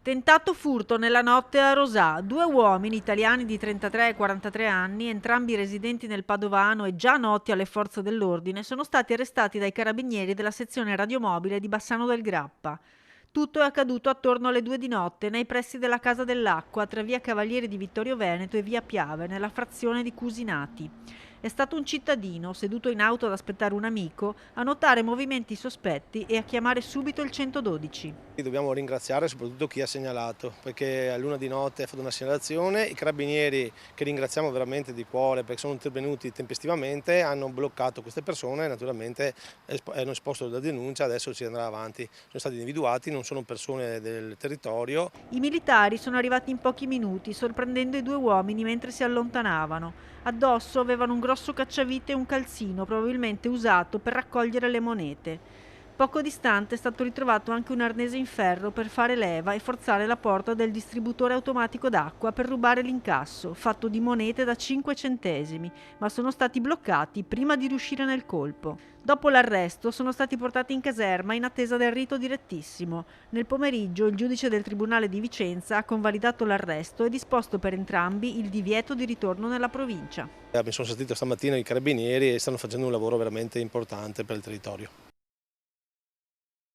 Tentato furto nella notte a Rosà. Due uomini italiani di 33 e 43 anni, entrambi residenti nel Padovano e già noti alle forze dell'ordine, sono stati arrestati dai carabinieri della sezione radiomobile di Bassano del Grappa. Tutto è accaduto attorno alle 2 di notte nei pressi della Casa dell'Acqua, tra via Cavalieri di Vittorio Veneto e via Piave, nella frazione di Cusinati. È stato un cittadino, seduto in auto ad aspettare un amico, a notare movimenti sospetti e a chiamare subito il 112. Dobbiamo ringraziare soprattutto chi ha segnalato, perché a luna di notte ha fatto una segnalazione, i carabinieri, che ringraziamo veramente di cuore perché sono intervenuti tempestivamente, hanno bloccato queste persone e naturalmente hanno esposto la denuncia, adesso si andrà avanti. Sono stati individuati, non sono persone del territorio. I militari sono arrivati in pochi minuti, sorprendendo i due uomini mentre si allontanavano. Addosso avevano un grosso cacciavite e un calzino, probabilmente usato per raccogliere le monete. Poco distante è stato ritrovato anche un arnese in ferro per fare leva e forzare la porta del distributore automatico d'acqua per rubare l'incasso, fatto di monete da 5 centesimi, ma sono stati bloccati prima di riuscire nel colpo. Dopo l'arresto sono stati portati in caserma in attesa del rito direttissimo. Nel pomeriggio il giudice del Tribunale di Vicenza ha convalidato l'arresto e disposto per entrambi il divieto di ritorno nella provincia. Mi sono sentito stamattina i carabinieri e stanno facendo un lavoro veramente importante per il territorio.